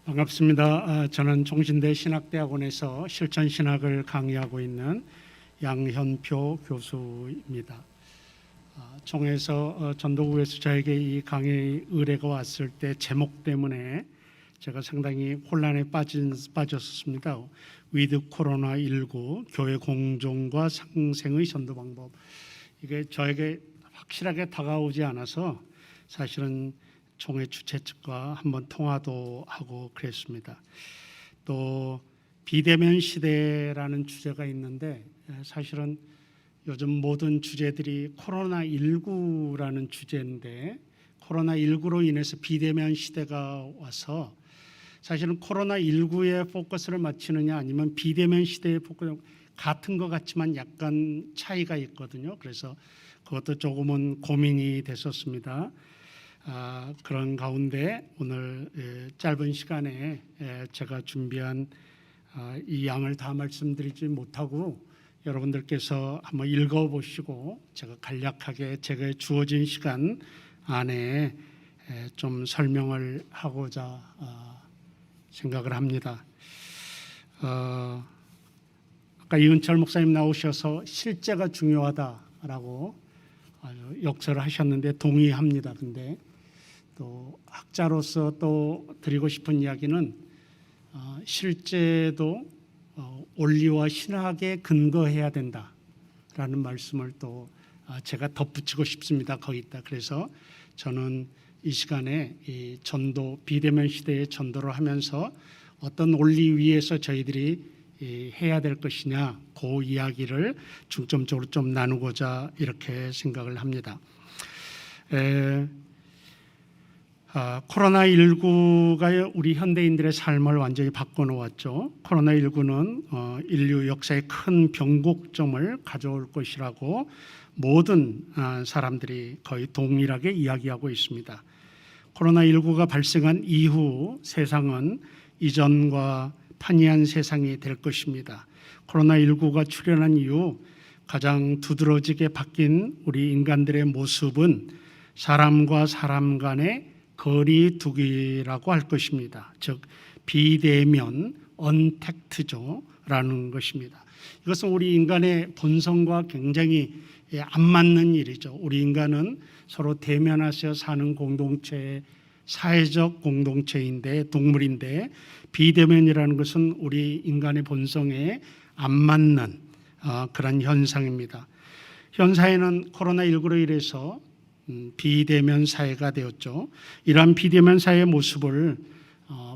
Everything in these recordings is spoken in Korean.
반갑습니다. 저는 종신대 신학대학원에서 실천신학을 강의하고 있는 양현표 교수입니다. 총회에서 전도국에서 저에게 이 강의 의뢰가 왔을 때 제목 때문에 제가 상당히 혼란에 빠졌습니다. 위드 코로나19 교회 공존과 상생의 전도 방법. 이게 저에게 확실하게 다가오지 않아서 사실은 총회 주최 측과 한번 통화도 하고 그랬습니다. 또 비대면 시대라는 주제가 있는데 사실은 요즘 모든 주제들이 코로나19라는 주제인데 코로나19로 인해서 비대면 시대가 와서 사실은 코로나19에 포커스를 맞추느냐 아니면 비대면 시대에 포커스 같은 것 같지만 약간 차이가 있거든요. 그래서 그것도 조금은 고민이 됐었습니다. 그런 가운데 오늘 짧은 시간에 제가 준비한 이 양을 다 말씀드리지 못하고 여러분들께서 한번 읽어보시고 제가 간략하게 제가 주어진 시간 안에 좀 설명을 하고자 생각을 합니다. 아까 이은철 목사님 나오셔서 실제가 중요하다라고 역설을 하셨는데 동의합니다. 근데 또 학자로서 또 드리고 싶은 이야기는 실제도 원리와 신학에 근거해야 된다라는 말씀을 또 제가 덧붙이고 싶습니다. 거기다. 그래서 저는 이 시간에 이 전도 비대면 시대의 전도를 하면서 어떤 원리 위에서 저희들이 해야 될 것이냐 그 이야기를 중점적으로 좀 나누고자 이렇게 생각을 합니다. 코로나19가 우리 현대인들의 삶을 완전히 바꿔놓았죠. 코로나19는 인류 역사의 큰 변곡점을 가져올 것이라고 모든 사람들이 거의 동일하게 이야기하고 있습니다. 코로나19가 발생한 이후 세상은 이전과 판이한 세상이 될 것입니다. 코로나19가 출현한 이후 가장 두드러지게 바뀐 우리 인간들의 모습은 사람과 사람 간의 거리 두기라고 할 것입니다. 즉 비대면 언택트죠 라는 것입니다. 이것은 우리 인간의 본성과 굉장히 안 맞는 일이죠. 우리 인간은 서로 대면하여 사는 공동체, 사회적 공동체인데 동물인데 비대면이라는 것은 우리 인간의 본성에 안 맞는 그런 현상입니다. 현 사회는 코로나19로 인해서 비대면 사회가 되었죠. 이러한 비대면 사회의 모습을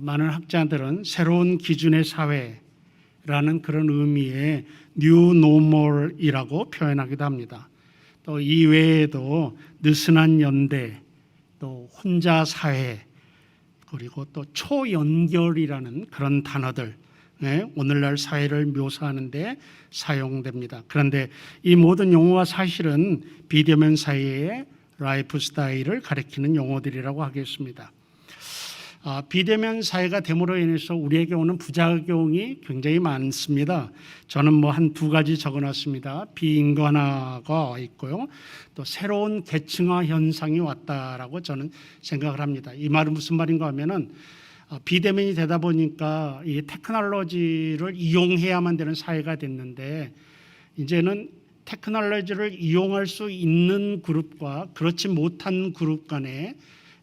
많은 학자들은 새로운 기준의 사회라는 그런 의미의 뉴 노멀이라고 표현하기도 합니다. 또 이외에도 느슨한 연대, 또 혼자 사회, 그리고 또 초연결이라는 그런 단어들 오늘날 사회를 묘사하는 데 사용됩니다. 그런데 이 모든 용어와 사실은 비대면 사회의 라이프 스타일을 가리키는 용어들이라고 하겠습니다. 비대면 사회가 됨으로 인해서 우리에게 오는 부작용이 굉장히 많습니다. 저는 뭐 한 두 가지 적어놨습니다. 비인간화가 있고요. 또 새로운 계층화 현상이 왔다라고 저는 생각을 합니다. 이 말은 무슨 말인가 하면은 비대면이 되다 보니까 이 테크놀로지를 이용해야만 되는 사회가 됐는데 이제는 테크놀로지를 이용할 수 있는 그룹과 그렇지 못한 그룹 간에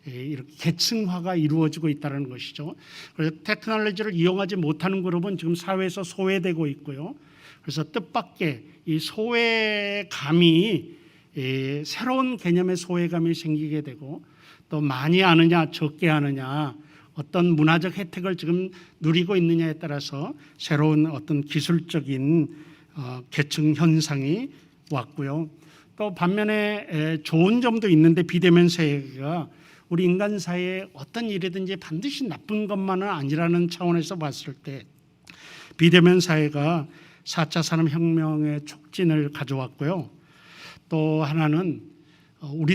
이렇게 계층화가 이루어지고 있다는 것이죠. 그래서 테크놀로지를 이용하지 못하는 그룹은 지금 사회에서 소외되고 있고요. 그래서 뜻밖의 이 소외감이 새로운 개념의 소외감이 생기게 되고 또 많이 아느냐 적게 아느냐 어떤 문화적 혜택을 지금 누리고 있느냐에 따라서 새로운 어떤 기술적인 계층 현상이 왔고요. 또 반면에 좋은 점도 있는데 비대면 사회가 우리 인간 사회에 어떤 일이든지 반드시 나쁜 것만은 아니라는 차원에서 봤을 때 비대면 사회가 4차 산업혁명의 촉진을 가져왔고요. 또 하나는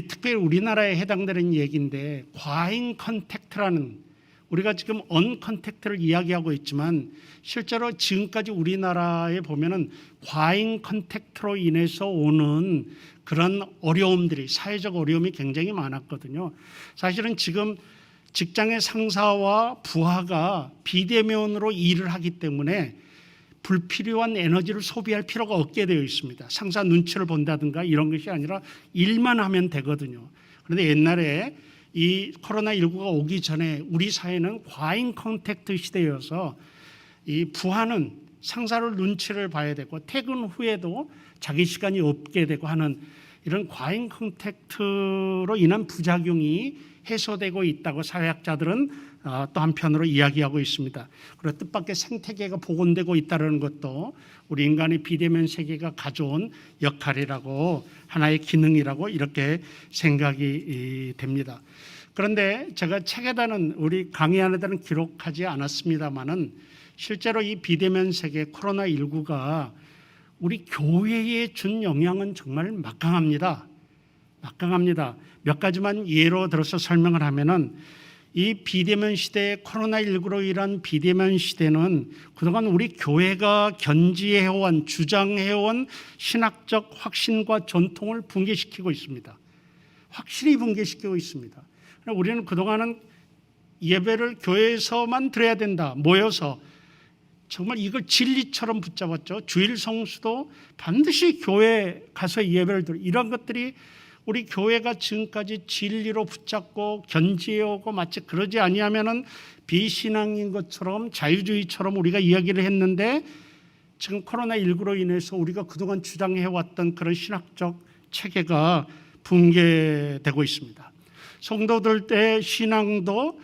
특별히 우리나라에 해당되는 얘기인데 과잉 컨택트라는 우리가 지금 언컨택트를 이야기하고 있지만 실제로 지금까지 우리나라에 보면은 과잉 컨택트로 인해서 오는 그런 어려움들이 사회적 어려움이 굉장히 많았거든요. 사실은 지금 직장의 상사와 부하가 비대면으로 일을 하기 때문에 불필요한 에너지를 소비할 필요가 없게 되어 있습니다. 상사 눈치를 본다든가 이런 것이 아니라 일만 하면 되거든요. 그런데 옛날에 이 코로나19가 오기 전에 우리 사회는 과잉 컨택트 시대여서 이 부하는 상사를 눈치를 봐야 되고 퇴근 후에도 자기 시간이 없게 되고 하는 이런 과잉 컨택트로 인한 부작용이 해소되고 있다고 사회학자들은 또 한편으로 이야기하고 있습니다. 그리고 뜻밖의 생태계가 복원되고 있다는 것도 우리 인간의 비대면 세계가 가져온 역할이라고 하나의 기능이라고 이렇게 생각이 됩니다. 그런데 제가 책에다는 우리 강의 안에다는 기록하지 않았습니다마는 실제로 이 비대면 세계 코로나19가 우리 교회에 준 영향은 정말 막강합니다. 막강합니다. 몇 가지만 예로 들어서 설명을 하면은 이 비대면 시대 코로나19로 인한 비대면 시대는 그동안 우리 교회가 견지해온 주장해온 신학적 확신과 전통을 붕괴시키고 있습니다. 확실히 붕괴시키고 있습니다. 우리는 그동안은 예배를 교회에서만 드려야 된다. 모여서 정말 이걸 진리처럼 붙잡았죠. 주일 성수도 반드시 교회 가서 예배를 드려. 이런 것들이 우리 교회가 지금까지 진리로 붙잡고 견지해오고 마치 그러지 아니하면은 비신앙인 것처럼 자유주의처럼 우리가 이야기를 했는데 지금 코로나19로 인해서 우리가 그동안 주장해왔던 그런 신학적 체계가 붕괴되고 있습니다. 성도들의 신앙도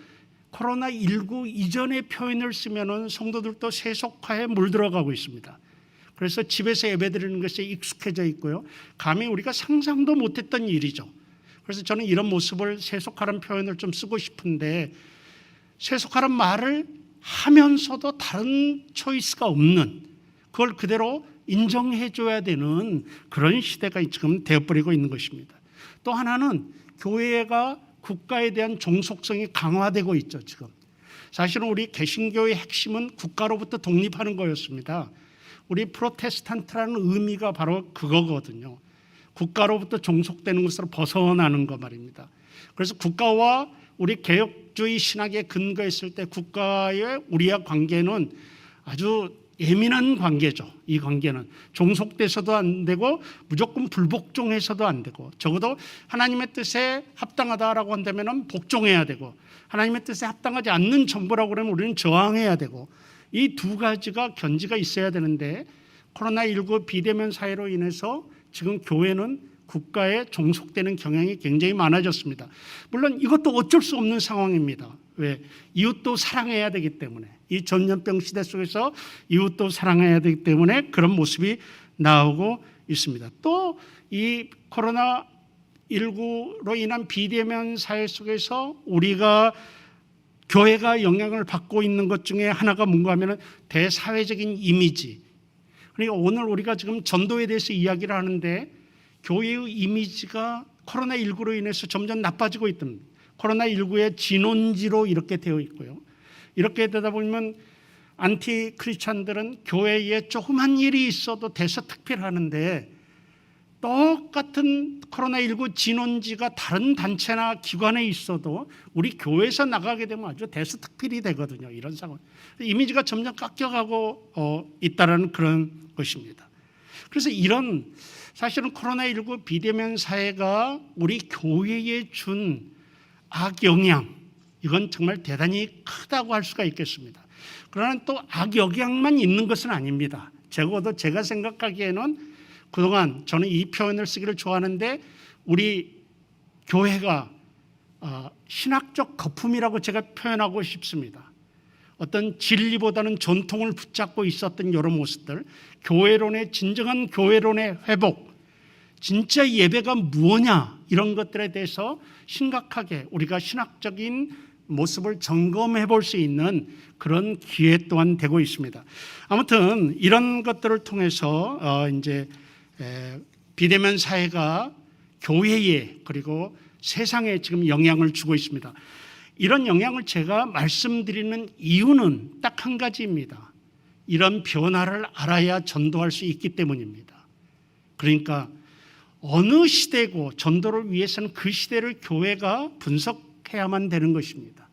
코로나19 이전의 표현을 쓰면은 성도들도 세속화에 물들어가고 있습니다. 그래서 집에서 예배드리는 것에 익숙해져 있고요. 감히 우리가 상상도 못했던 일이죠. 그래서 저는 이런 모습을 세속화라는 표현을 좀 쓰고 싶은데 세속화라는 말을 하면서도 다른 초이스가 없는 그걸 그대로 인정해줘야 되는 그런 시대가 지금 되어버리고 있는 것입니다. 또 하나는 교회가 국가에 대한 종속성이 강화되고 있죠. 지금 사실은 우리 개신교의 핵심은 국가로부터 독립하는 거였습니다. 우리 프로테스탄트라는 의미가 바로 그거거든요. 국가로부터 종속되는 것으로 벗어나는 거 말입니다. 그래서 국가와 우리 개혁주의 신학에 근거했을 때 국가의 우리와 관계는 아주 예민한 관계죠. 이 관계는 종속돼서도 안 되고 무조건 불복종해서도 안 되고 적어도 하나님의 뜻에 합당하다라고 한다면 복종해야 되고 하나님의 뜻에 합당하지 않는 정보라고 그러면 우리는 저항해야 되고 이 두 가지가 견지가 있어야 되는데 코로나19 비대면 사회로 인해서 지금 교회는 국가에 종속되는 경향이 굉장히 많아졌습니다. 물론 이것도 어쩔 수 없는 상황입니다. 왜? 이웃도 사랑해야 되기 때문에 이 전염병 시대 속에서 이웃도 사랑해야 되기 때문에 그런 모습이 나오고 있습니다. 또 이 코로나19로 인한 비대면 사회 속에서 우리가 교회가 영향을 받고 있는 것 중에 하나가 뭔가 하면 대사회적인 이미지. 그러니까 오늘 우리가 지금 전도에 대해서 이야기를 하는데 교회의 이미지가 코로나19로 인해서 점점 나빠지고 있던 코로나19의 진원지로 이렇게 되어 있고요. 이렇게 되다 보면 안티 크리스찬들은 교회에 조그만 일이 있어도 대서특필하는데 똑같은 코로나19 진원지가 다른 단체나 기관에 있어도 우리 교회에서 나가게 되면 아주 대서특필이 되거든요. 이런 상황. 이미지가 점점 깎여가고 있다는 그런 것입니다. 그래서 이런 사실은 코로나19 비대면 사회가 우리 교회에 준 악영향 이건 정말 대단히 크다고 할 수가 있겠습니다. 그러나 또 악영향만 있는 것은 아닙니다. 적어도 제가 생각하기에는 그동안 저는 이 표현을 쓰기를 좋아하는데 우리 교회가 신학적 거품이라고 제가 표현하고 싶습니다. 어떤 진리보다는 전통을 붙잡고 있었던 이런 모습들, 교회론의 진정한 교회론의 회복, 진짜 예배가 무엇냐 이런 것들에 대해서 심각하게 우리가 신학적인 모습을 점검해 볼 수 있는 그런 기회 또한 되고 있습니다. 아무튼 이런 것들을 통해서 이제 비대면 사회가 교회에 그리고 세상에 지금 영향을 주고 있습니다. 이런 영향을 제가 말씀드리는 이유는 딱 한 가지입니다. 이런 변화를 알아야 전도할 수 있기 때문입니다. 그러니까 어느 시대고 전도를 위해서는 그 시대를 교회가 분석해야만 되는 것입니다.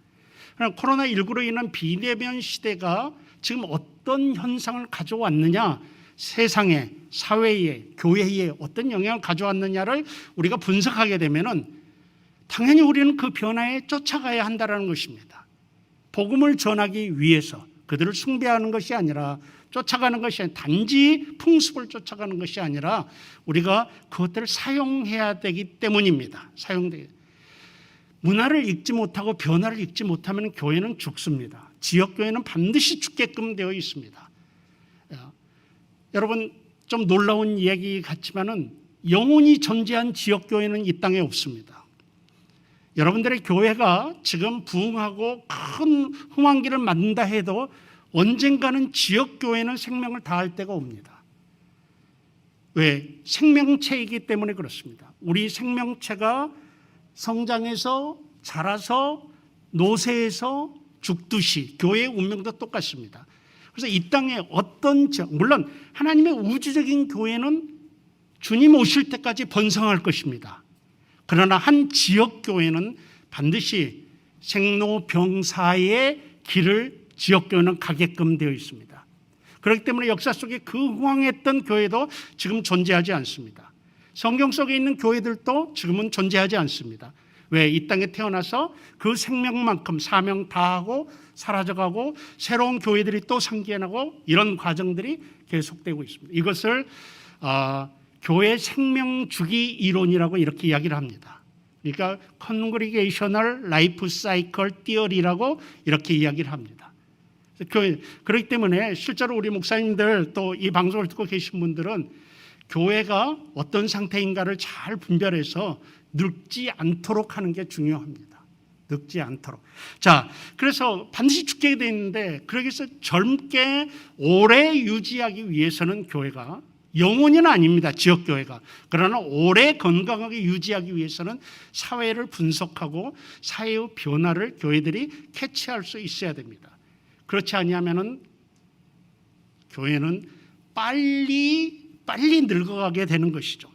코로나19로 인한 비대면 시대가 지금 어떤 현상을 가져왔느냐, 세상에, 사회에, 교회에 어떤 영향을 가져왔느냐를 우리가 분석하게 되면은 당연히 우리는 그 변화에 쫓아가야 한다는 것입니다. 복음을 전하기 위해서 그들을 숭배하는 것이 아니라, 쫓아가는 것이 아니라, 단지 풍습을 쫓아가는 것이 아니라 우리가 그것들을 사용해야 되기 때문입니다. 문화를 읽지 못하고 변화를 읽지 못하면 교회는 죽습니다. 지역교회는 반드시 죽게끔 되어 있습니다. 여러분, 좀 놀라운 이야기 같지만은 영원히 존재한 지역교회는 이 땅에 없습니다. 여러분들의 교회가 지금 부흥하고 큰 흥황기를 만든다 해도 언젠가는 지역교회는 생명을 다할 때가 옵니다. 왜? 생명체이기 때문에 그렇습니다. 우리 생명체가 성장해서 자라서 노쇠해서 죽듯이 교회의 운명도 똑같습니다. 그래서 이 땅에 어떤 지역, 물론 하나님의 우주적인 교회는 주님 오실 때까지 번성할 것입니다. 그러나 한 지역 교회는 반드시 생로병사의 길을 지역 교회는 가게끔 되어 있습니다. 그렇기 때문에 역사 속에 그 흥황했던 교회도 지금 존재하지 않습니다. 성경 속에 있는 교회들도 지금은 존재하지 않습니다. 왜? 이 땅에 태어나서 그 생명만큼 사명 다하고 사라져가고 새로운 교회들이 또 상기해나고 이런 과정들이 계속되고 있습니다. 이것을 교회 생명주기 이론이라고 이렇게 이야기를 합니다. 그러니까 Congregational Life Cycle Theory라고 이렇게 이야기를 합니다. 그렇기 때문에 실제로 우리 목사님들 또 이 방송을 듣고 계신 분들은 교회가 어떤 상태인가를 잘 분별해서 늙지 않도록 하는 게 중요합니다. 늙지 않도록. 자, 그래서 반드시 죽게 돼 있는데, 그러기 위해서 젊게 오래 유지하기 위해서는 교회가 영원히는 아닙니다. 지역교회가. 그러나 오래 건강하게 유지하기 위해서는 사회를 분석하고 사회의 변화를 교회들이 캐치할 수 있어야 됩니다. 그렇지 아니하면은 교회는 빨리 늙어가게 되는 것이죠.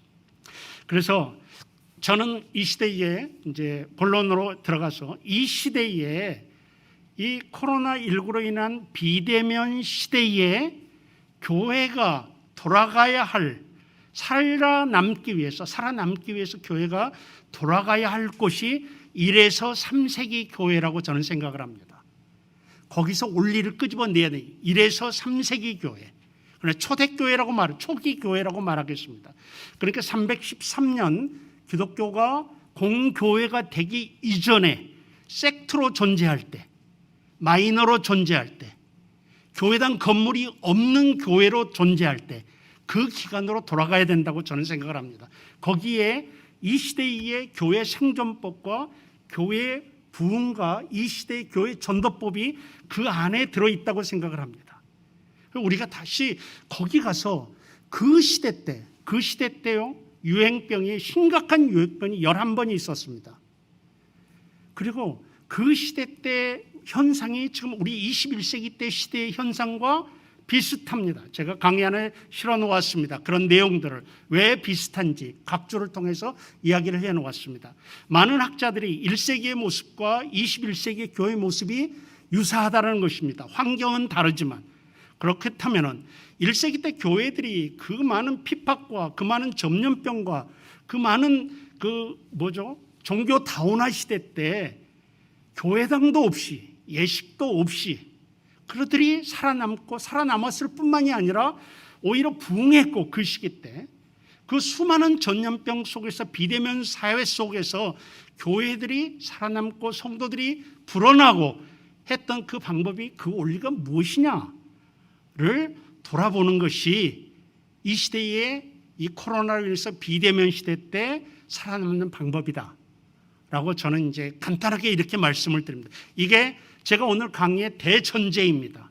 그래서 저는 이 시대에 이제 본론으로 들어가서 이 시대에 이 코로나19로 인한 비대면 시대에 교회가 돌아가야 할, 살아남기 위해서 교회가 돌아가야 할 곳이 1에서 3세기 교회라고 저는 생각을 합니다. 거기서 원리를 끄집어내야 돼요. 1에서 3세기 교회. 그러나 초대교회라고 초기 교회라고 말하겠습니다. 그러니까 313년 기독교가 공교회가 되기 이전에 섹트로 존재할 때, 마이너로 존재할 때, 교회당 건물이 없는 교회로 존재할 때, 그 기간으로 돌아가야 된다고 저는 생각을 합니다. 거기에 이 시대의 교회 생존법과 교회 부흥과 이 시대의 교회 전도법이 그 안에 들어있다고 생각을 합니다. 우리가 다시 거기 가서 그 시대 때요, 심각한 유행병이 11번이 있었습니다. 그리고 그 시대 때 현상이 지금 우리 21세기 때 시대의 현상과 비슷합니다. 제가 강의 안에 실어 놓았습니다. 그런 내용들을 왜 비슷한지 각주를 통해서 이야기를 해 놓았습니다. 많은 학자들이 1세기의 모습과 21세기의 교회 모습이 유사하다는 것입니다. 환경은 다르지만. 그렇다면은 1세기 때 교회들이 그 많은 핍박과 그 많은 전염병과 그 많은 종교 다운화 시대 때 교회당도 없이 예식도 없이 그들이 살아남았을 뿐만이 아니라 오히려 부흥했고, 그 시기 때 그 수많은 전염병 속에서 비대면 사회 속에서 교회들이 살아남고 성도들이 불어나고 했던 그 방법이, 그 원리가 무엇이냐를 돌아보는 것이 이 시대의 이 코로나로 인해서 비대면 시대 때 살아남는 방법이다 라고 저는 이제 간단하게 이렇게 말씀을 드립니다. 이게 제가 오늘 강의의 대전제입니다.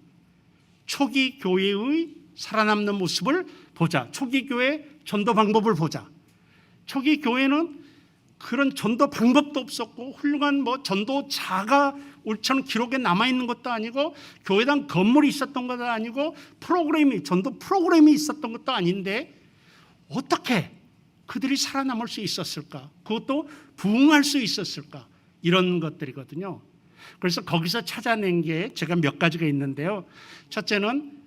초기 교회의 살아남는 모습을 보자. 초기 교회 전도 방법을 보자. 초기 교회는 그런 전도 방법도 없었고 훌륭한 전도자가 우리처럼 기록에 남아있는 것도 아니고 교회당 건물이 있었던 것도 아니고 전도 프로그램이 있었던 것도 아닌데 어떻게 그들이 살아남을 수 있었을까? 그것도 부흥할 수 있었을까? 이런 것들이거든요. 그래서 거기서 찾아낸 게 제가 몇 가지가 있는데요. 첫째는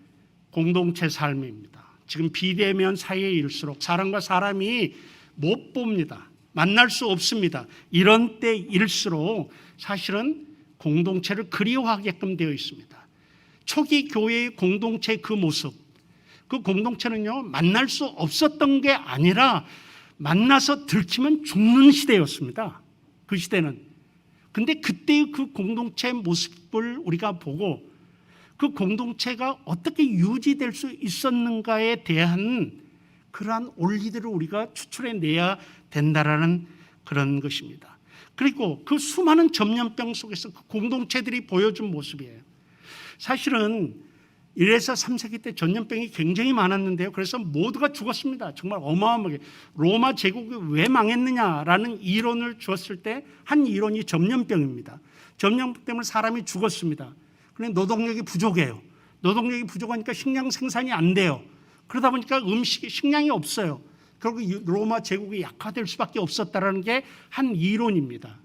공동체 삶입니다. 지금 비대면 사회일수록 사람과 사람이 못 봅니다. 만날 수 없습니다. 이런 때일수록 사실은 공동체를 그리워하게끔 되어 있습니다. 초기 교회의 공동체 그 모습, 그 공동체는요, 만날 수 없었던 게 아니라 만나서 들키면 죽는 시대였습니다. 그 시대는. 근데 그때의 그 공동체 모습을 우리가 보고 그 공동체가 어떻게 유지될 수 있었는가에 대한 그러한 원리들을 우리가 추출해내야 된다라는 그런 것입니다. 그리고 그 수많은 전염병 속에서 그 공동체들이 보여준 모습이에요. 사실은 1에서 3세기 때 전염병이 굉장히 많았는데요. 그래서 모두가 죽었습니다. 정말 어마어마하게. 로마 제국이 왜 망했느냐라는 이론을 주었을 때 한 이론이 전염병입니다. 전염병 때문에 사람이 죽었습니다. 그런데 노동력이 부족해요. 노동력이 부족하니까 식량 생산이 안 돼요. 그러다 보니까 식량이 없어요. 결국 로마 제국이 약화될 수밖에 없었다라는 게 한 이론입니다.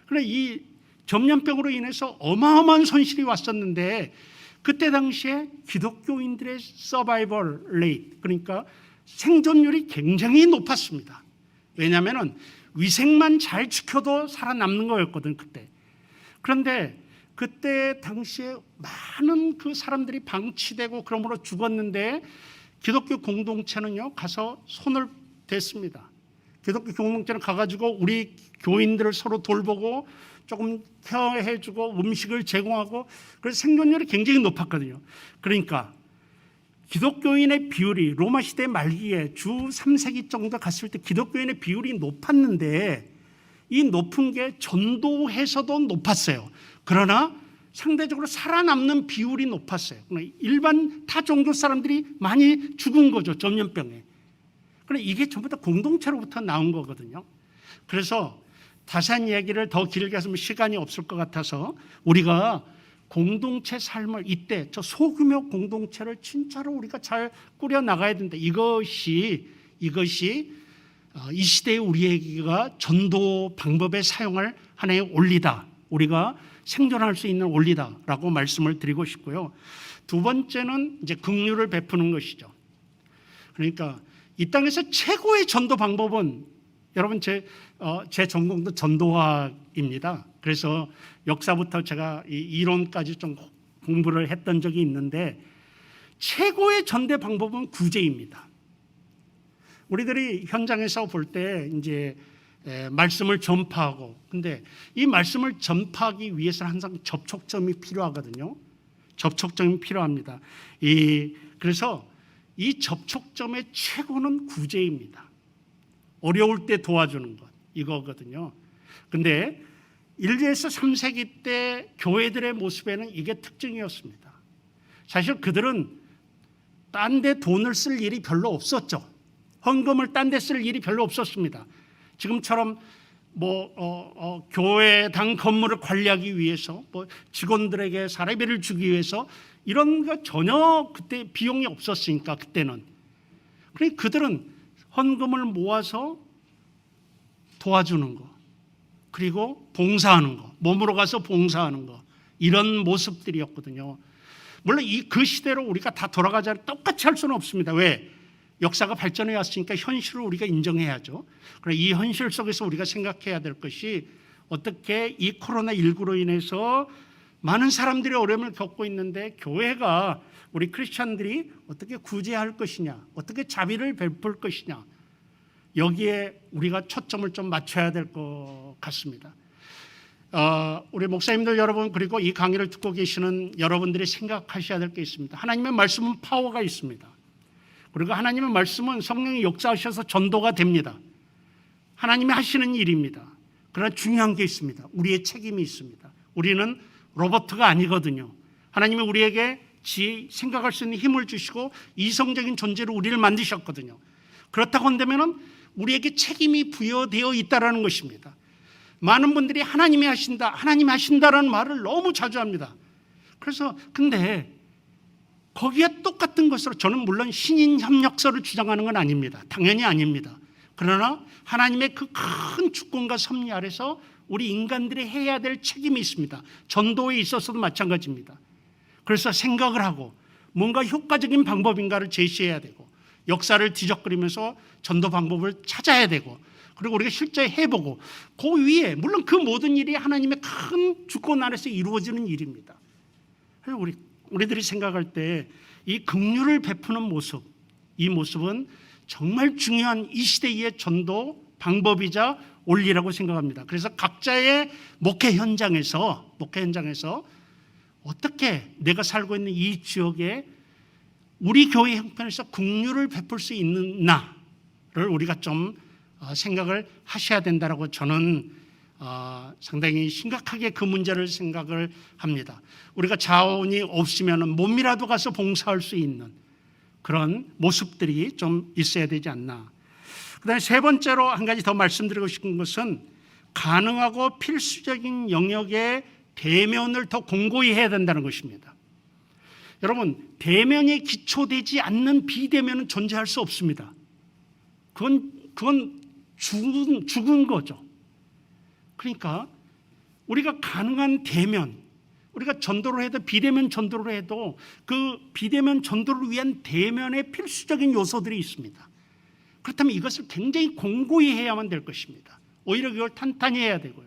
그런데 이 전염병으로 인해서 어마어마한 손실이 왔었는데 그때 당시에 기독교인들의 서바이벌 레이트, 그러니까 생존율이 굉장히 높았습니다. 왜냐하면 위생만 잘 지켜도 살아남는 거였거든 그때. 그런데 그때 당시에 많은 그 사람들이 방치되고 그러므로 죽었는데 기독교 공동체는요 가서 손을 댔습니다. 기독교 공동체는 가가지고 우리 교인들을 서로 돌보고 조금 케어해주고 음식을 제공하고 그래서 생존율이 굉장히 높았거든요. 그러니까 기독교인의 비율이 로마 시대 말기에 주 3세기 정도 갔을 때 기독교인의 비율이 높았는데 이 높은 게 전도해서도 높았어요. 그러나 상대적으로 살아남는 비율이 높았어요. 일반 타 종교 사람들이 많이 죽은 거죠. 전염병에. 그런데 이게 전부 다 공동체로부터 나온 거거든요. 그래서 자세한 얘기를 더 길게 하면 시간이 없을 것 같아서 우리가 공동체 삶을 이때 저 소규모 공동체를 진짜로 우리가 잘 꾸려 나가야 된다. 이것이 이 시대에 우리에게가 전도 방법에 사용할 하나의 원리다. 우리가 생존할 수 있는 원리다라고 말씀을 드리고 싶고요. 두 번째는 이제 긍휼을 베푸는 것이죠. 그러니까 이 땅에서 최고의 전도 방법은 여러분 제 전공도 전도학입니다. 그래서 역사부터 제가 이 이론까지 좀 공부를 했던 적이 있는데 최고의 전대 방법은 구제입니다. 우리들이 현장에서 볼 때 이제 말씀을 전파하고 근데 이 말씀을 전파하기 위해서는 항상 접촉점이 필요하거든요. 접촉점이 필요합니다. 그래서 이 접촉점의 최고는 구제입니다. 어려울 때 도와주는 것 이거거든요. 근데 1에서 3세기 때 교회들의 모습에는 이게 특징이었습니다. 사실 그들은 딴 데 돈을 쓸 일이 별로 없었죠. 헌금을 딴 데 쓸 일이 별로 없었습니다. 지금처럼 교회당 건물을 관리하기 위해서 직원들에게 사례비를 주기 위해서 이런 거 전혀 그때 비용이 없었으니까 그때는. 그러니까 그들은 헌금을 모아서 도와주는 거 그리고 봉사하는 거 몸으로 가서 봉사하는 거 이런 모습들이었거든요. 물론 그 시대로 우리가 다 돌아가자 똑같이 할 수는 없습니다. 왜? 역사가 발전해 왔으니까 현실을 우리가 인정해야죠. 그래서 이 현실 속에서 우리가 생각해야 될 것이 어떻게 이 코로나19로 인해서 많은 사람들이 어려움을 겪고 있는데 교회가 우리 크리스찬들이 어떻게 구제할 것이냐 어떻게 자비를 베풀 것이냐 여기에 우리가 초점을 좀 맞춰야 될 것 같습니다. 우리 목사님들 여러분 그리고 이 강의를 듣고 계시는 여러분들이 생각하셔야 될 게 있습니다. 하나님의 말씀은 파워가 있습니다. 그리고 하나님의 말씀은 성령이 역사하셔서 전도가 됩니다. 하나님이 하시는 일입니다. 그러나 중요한 게 있습니다. 우리의 책임이 있습니다. 우리는 로봇가 아니거든요. 하나님이 우리에게 생각할 수 있는 힘을 주시고 이성적인 존재로 우리를 만드셨거든요. 그렇다고 한다면 우리에게 책임이 부여되어 있다는 것입니다. 많은 분들이 하나님이 하신다라는 말을 너무 자주 합니다. 그래서 근데 거기에 똑같은 것으로 저는 물론 신인 협력서를 주장하는 건 아닙니다. 당연히 아닙니다. 그러나 하나님의 그 큰 주권과 섭리 아래서 우리 인간들이 해야 될 책임이 있습니다. 전도에 있어서도 마찬가지입니다. 그래서 생각을 하고 뭔가 효과적인 방법인가를 제시해야 되고 역사를 뒤적거리면서 전도 방법을 찾아야 되고 그리고 우리가 실제 해보고 그 위에 물론 그 모든 일이 하나님의 큰 주권 아래서 이루어지는 일입니다. 그래서 우리들이 생각할 때 이 긍휼을 베푸는 모습, 이 모습은 정말 중요한 이 시대의 전도 방법이자 원리라고 생각합니다. 그래서 각자의 목회 현장에서 어떻게 내가 살고 있는 이 지역에 우리 교회 형편에서 긍휼을 베풀 수 있느냐를 우리가 좀 생각을 하셔야 된다라고 저는 상당히 심각하게 그 문제를 생각을 합니다. 우리가 자원이 없으면 몸이라도 가서 봉사할 수 있는 그런 모습들이 좀 있어야 되지 않나. 그다음에 세 번째로 한 가지 더 말씀드리고 싶은 것은 가능하고 필수적인 영역의 대면을 더 공고히 해야 된다는 것입니다. 여러분, 대면에 기초되지 않는 비대면은 존재할 수 없습니다. 그건 죽은 거죠. 그러니까 우리가 가능한 대면, 우리가 전도를 해도 비대면 전도를 해도 그 비대면 전도를 위한 대면의 필수적인 요소들이 있습니다. 그렇다면 이것을 굉장히 공고히 해야만 될 것입니다. 오히려 그걸 탄탄히 해야 되고요.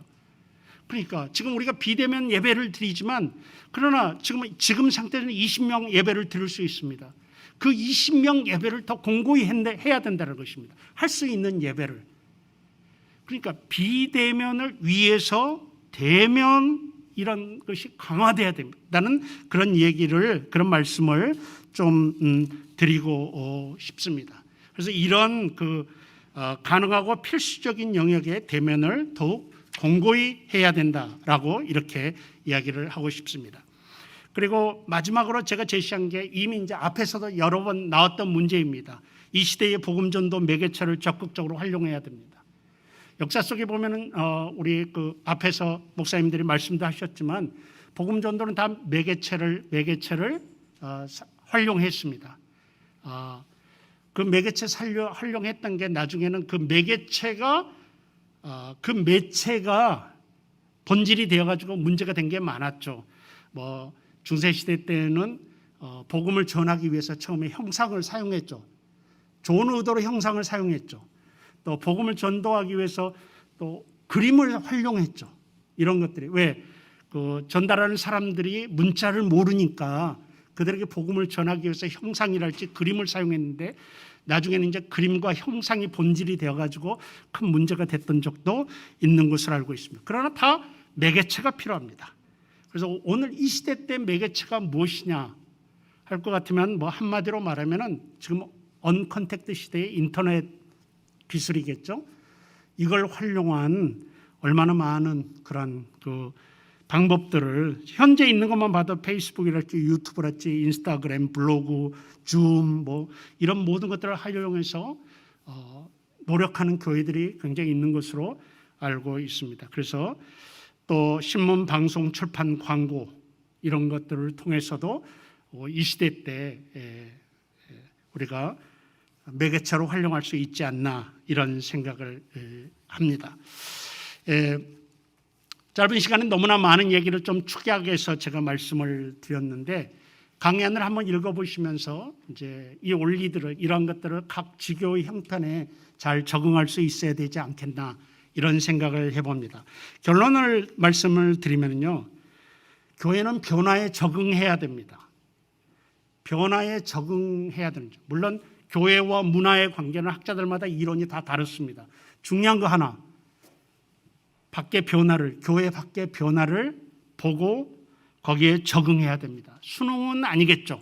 그러니까 지금 우리가 비대면 예배를 드리지만 그러나 지금 상태에서는 20명 예배를 드릴 수 있습니다. 그 20명 예배를 더 공고히 해야 된다는 것입니다. 할 수 있는 예배를. 그러니까 비대면을 위해서 대면 이런 것이 강화돼야 된다는 그런 그런 말씀을 좀 드리고 싶습니다. 그래서 이런 가능하고 필수적인 영역의 대면을 더욱 공고히 해야 된다라고 이렇게 이야기를 하고 싶습니다. 그리고 마지막으로 제가 제시한 게 이미 이제 앞에서도 여러 번 나왔던 문제입니다. 이 시대의 복음 전도 매개체를 적극적으로 활용해야 됩니다. 역사 속에 보면은 우리 그 앞에서 목사님들이 말씀도 하셨지만 복음 전도는 다 매개체를 활용했습니다. 그 매개체 활용했던 게 나중에는 그 매개체가 그 매체가 본질이 되어가지고 문제가 된 게 많았죠. 뭐 중세 시대 때는 복음을 전하기 위해서 처음에 형상을 사용했죠. 좋은 의도로 형상을 사용했죠. 또 복음을 전도하기 위해서 또 그림을 활용했죠. 이런 것들이 왜 전달하는 사람들이 문자를 모르니까 그들에게 복음을 전하기 위해서 형상이랄지 그림을 사용했는데 나중에는 이제 그림과 형상이 본질이 되어가지고 큰 문제가 됐던 적도 있는 것으로 알고 있습니다. 그러나 다 매개체가 필요합니다. 그래서 오늘 이 시대 때 매개체가 무엇이냐 할 것 같으면 뭐 한마디로 말하면은 지금 언컨택트 시대의 인터넷 기술이겠죠. 이걸 활용한 얼마나 많은 그런 방법들을 현재 있는 것만 봐도 페이스북이랄지 유튜브랄지 인스타그램, 블로그, 줌 뭐 이런 모든 것들을 활용해서 노력하는 교회들이 굉장히 있는 것으로 알고 있습니다. 그래서 또 신문, 방송, 출판, 광고 이런 것들을 통해서도 이 시대 때 우리가 매개체로 활용할 수 있지 않나 이런 생각을 합니다. 짧은 시간에 너무나 많은 얘기를 좀 축약해서 제가 말씀을 드렸는데 강연을 한번 읽어보시면서 이제 이 원리들을 이런 것들을 각 지교의 형편에 잘 적응할 수 있어야 되지 않겠나 이런 생각을 해봅니다. 결론을 말씀을 드리면요, 교회는 변화에 적응해야 됩니다. 변화에 적응해야 되는 점. 물론 교회와 문화의 관계는 학자들마다 이론이 다 다릅니다. 중요한 거 하나, 교회 밖의 변화를 보고 거기에 적응해야 됩니다. 수능은 아니겠죠.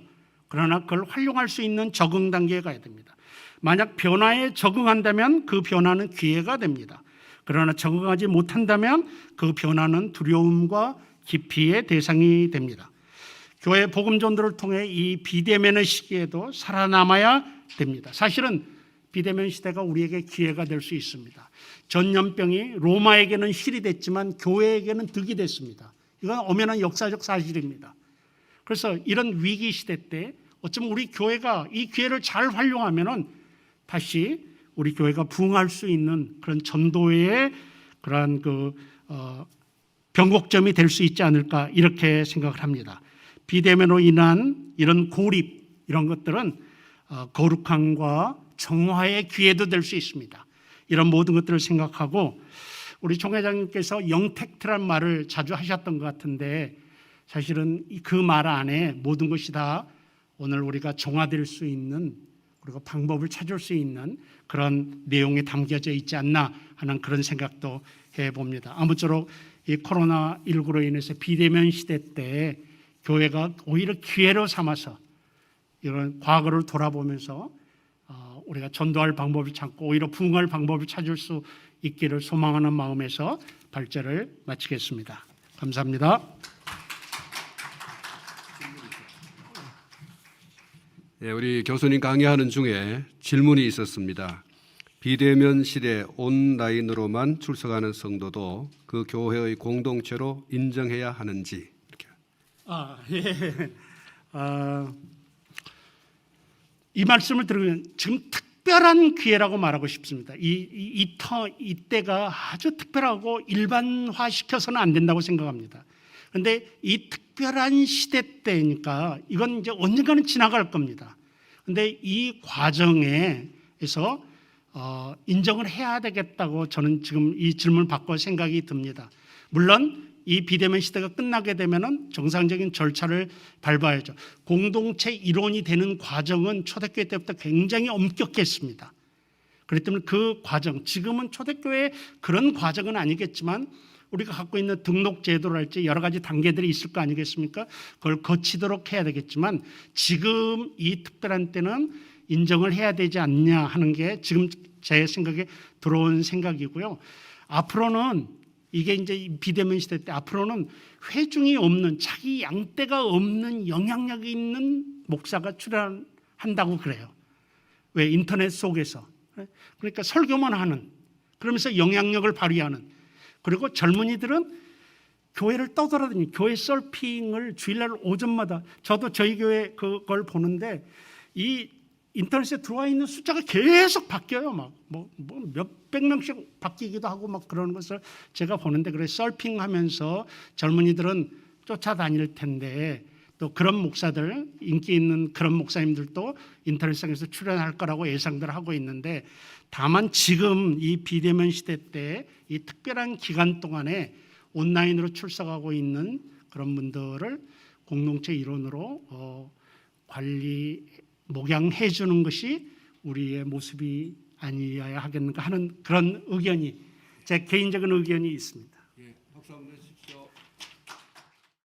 그러나 그걸 활용할 수 있는 적응 단계에 가야 됩니다. 만약 변화에 적응한다면 그 변화는 기회가 됩니다. 그러나 적응하지 못한다면 그 변화는 두려움과 기피의 대상이 됩니다. 교회 복음 전도를 통해 이 비대면의 시기에도 살아남아야 됩니다. 사실은 비대면 시대가 우리에게 기회가 될 수 있습니다. 전염병이 로마에게는 실이 됐지만 교회에게는 득이 됐습니다. 이건 엄연한 역사적 사실입니다. 그래서 이런 위기 시대 때 어쩌면 우리 교회가 이 기회를 잘 활용하면은 다시 우리 교회가 부흥할 수 있는 그런 전도의 그러한 변곡점이 될 수 있지 않을까 이렇게 생각을 합니다. 비대면으로 인한 이런 고립 이런 것들은 거룩함과 정화의 기회도 될 수 있습니다. 이런 모든 것들을 생각하고 우리 총회장님께서 영택트란 말을 자주 하셨던 것 같은데 사실은 그 말 안에 모든 것이 다 오늘 우리가 정화될 수 있는 그리고 방법을 찾을 수 있는 그런 내용이 담겨져 있지 않나 하는 그런 생각도 해봅니다. 아무쪼록 이 코로나19로 인해서 비대면 시대 때 교회가 오히려 기회로 삼아서 이런 과거를 돌아보면서 우리가 전도할 방법을 찾고 오히려 부흥할 방법을 찾을 수 있기를 소망하는 마음에서 발제를 마치겠습니다. 감사합니다. 예, 우리 교수님 강의하는 중에 질문이 있었습니다. 비대면 시대 온라인으로만 출석하는 성도도 그 교회의 공동체로 인정해야 하는지 이렇게. 예. 이 말씀을 들으면 지금 특별한 기회라고 말하고 싶습니다. 이때가 아주 특별하고 일반화시켜서는 안 된다고 생각합니다. 그런데 이 특별한 시대 때니까 이건 이제 언젠가는 지나갈 겁니다. 그런데 이 과정에서 인정을 해야 되겠다고 저는 지금 이 질문을 받고 생각이 듭니다. 물론 이 비대면 시대가 끝나게 되면은 정상적인 절차를 밟아야죠. 공동체 일원이 되는 과정은 초대교회 때부터 굉장히 엄격했습니다. 그렇기 때문에 그 과정, 지금은 초대교회 그런 과정은 아니겠지만 우리가 갖고 있는 등록 제도랄지 여러 가지 단계들이 있을 거 아니겠습니까? 그걸 거치도록 해야 되겠지만 지금 이 특별한 때는 인정을 해야 되지 않냐 하는 게 지금 제 생각에 들어온 생각이고요. 앞으로는 이게 이제 비대면 시대 때 앞으로는 회중이 없는 자기 양떼가 없는 영향력이 있는 목사가 출연한다고 그래요. 왜? 인터넷 속에서. 그러니까 설교만 하는, 그러면서 영향력을 발휘하는. 그리고 젊은이들은 교회를 떠돌아다니는 교회 서핑을 주일날 오전마다 저도 저희 교회 그걸 보는데 이 인터넷에 들어와 있는 숫자가 계속 바뀌어요. 막 몇백 명씩 바뀌기도 하고 막 그러는 것을 제가 보는데 그래 서핑하면서 젊은이들은 쫓아다닐 텐데 또 그런 목사들 인기 있는 그런 목사님들도 인터넷상에서 출연할 거라고 예상들 하고 있는데 다만 지금 이 비대면 시대 때 이 특별한 기간 동안에 온라인으로 출석하고 있는 그런 분들을 공동체 일원으로 관리 목양해 주는 것이 우리의 모습이 아니어야 하겠는가 하는 그런 의견이 제 개인적인 의견이 있습니다. 예, 박수 한번 해주십시오.